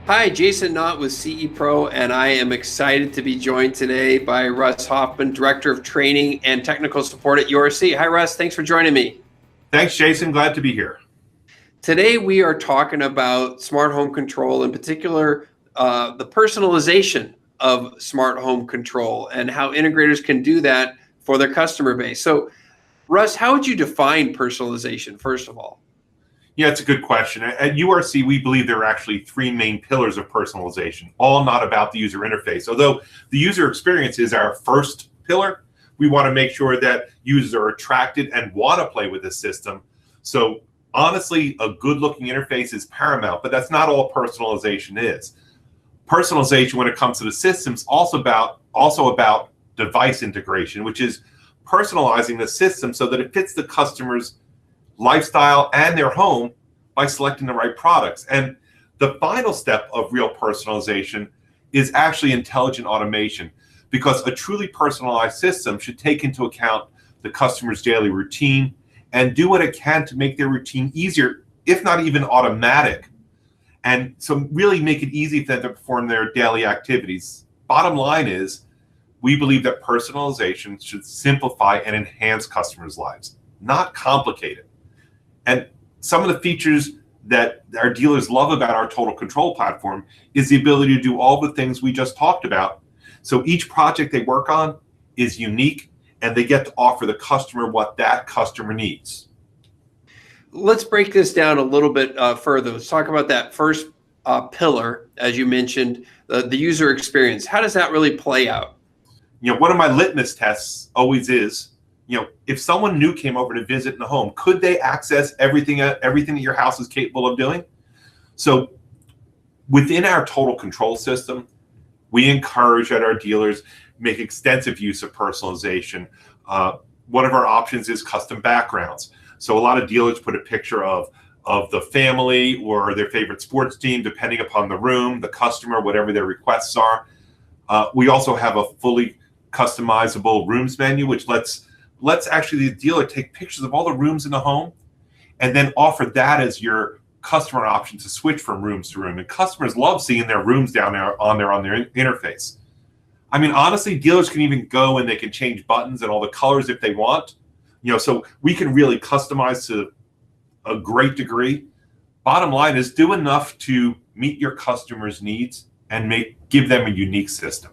Hi, Jason Knott with CE Pro, and I am excited to be joined today by Russ Hoffman, Director of Training and Technical Support at URC. Hi, Russ. Thanks for joining me. Thanks, Jason. Glad to be here. Today, we are talking about smart home control, in particular, the personalization of smart home control and how integrators can do that for their customer base. So, Russ, how would you define personalization, first of all? Yeah, it's a good question. At URC, we believe there are actually three main pillars of personalization, all not about the user interface. Although the user experience is our first pillar, we want to make sure that users are attracted and want to play with the system. So honestly, a good-looking interface is paramount, but that's not all personalization is. Personalization, when it comes to the systems, also about device integration, which is personalizing the system so that it fits the customer's lifestyle and their home by selecting the right products. And the final step of real personalization is actually intelligent automation, because a truly personalized system should take into account the customer's daily routine and do what it can to make their routine easier, if not even automatic. And so really make it easy for them to perform their daily activities. Bottom line is, we believe that personalization should simplify and enhance customers' lives, not complicate it. And some of the features that our dealers love about our total control platform is the ability to do all the things we just talked about. So each project they work on is unique, and they get to offer the customer what that customer needs. Let's break this down a little bit further. Let's talk about that first pillar, as you mentioned, the user experience. How does that really play out? One of my litmus tests always is, if someone new came over to visit in the home, could they access everything that your house is capable of doing? So within our total control system, we encourage that our dealers make extensive use of personalization. One of our options is custom backgrounds. So a lot of dealers put a picture of the family or their favorite sports team, depending upon the room, the customer, whatever their requests are. We also have a fully customizable rooms menu, which lets actually the dealer take pictures of all the rooms in the home and then offer that as your customer option to switch from rooms to room. And customers love seeing their rooms down there on their interface. I mean, honestly, dealers can even go and they can change buttons and all the colors if they want. So we can really customize to a great degree. Bottom line is, do enough to meet your customers' needs and give them a unique system.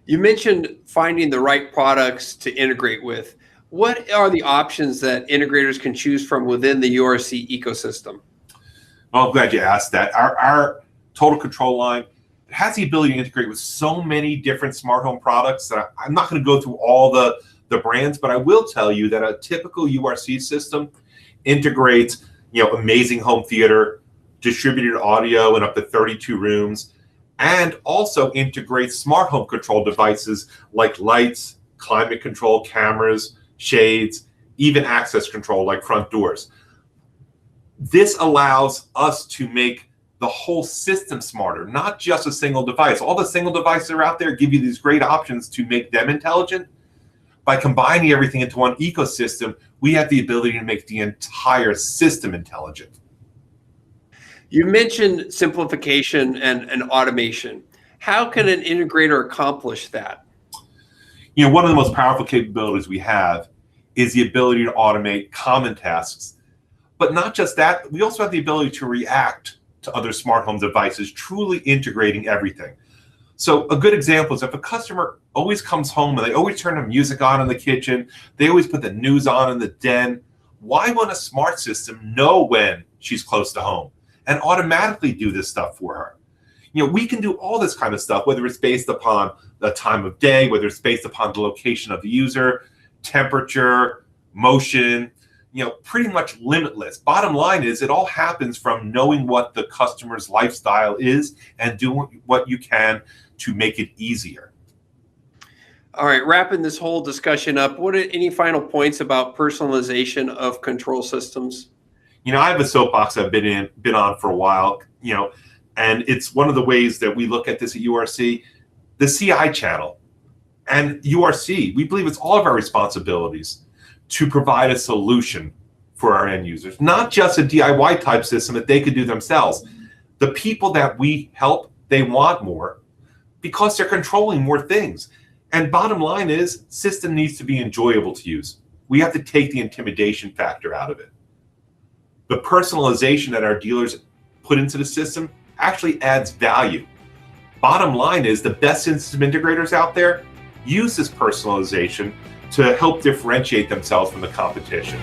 You mentioned finding the right products to integrate with. What are the options that integrators can choose from within the URC ecosystem? Well, I'm glad you asked that. Our total control line has the ability to integrate with so many different smart home products that I'm not going to go through all the brands, but I will tell you that a typical URC system integrates, amazing home theater, distributed audio in up to 32 rooms, and also integrates smart home control devices like lights, climate control, cameras, shades, even access control like front doors. This allows us to make the whole system smarter, not just a single device. All the single devices that are out there give you these great options to make them intelligent. By combining everything into one ecosystem, we have the ability to make the entire system intelligent. You mentioned simplification and automation. How can an integrator accomplish that? One of the most powerful capabilities we have is the ability to automate common tasks. But not just that, we also have the ability to react to other smart home devices, truly integrating everything. So a good example is if a customer always comes home and they always turn the music on in the kitchen, they always put the news on in the den, why won't a smart system know when she's close to home and automatically do this stuff for her? We can do all this kind of stuff, whether it's based upon the time of day, whether it's based upon the location of the user, temperature, motion, pretty much limitless. Bottom line is, it all happens from knowing what the customer's lifestyle is and doing what you can to make it easier. All right, wrapping this whole discussion up, what are any final points about personalization of control systems? I have a soapbox I've been on for a while, and it's one of the ways that we look at this at URC, the CI channel. And URC, we believe it's all of our responsibilities to provide a solution for our end users, not just a DIY type system that they could do themselves. The people that we help, they want more because they're controlling more things. And bottom line is, system needs to be enjoyable to use. We have to take the intimidation factor out of it. The personalization that our dealers put into the system actually adds value. Bottom line is, the best system integrators out there use this personalization to help differentiate themselves from the competition.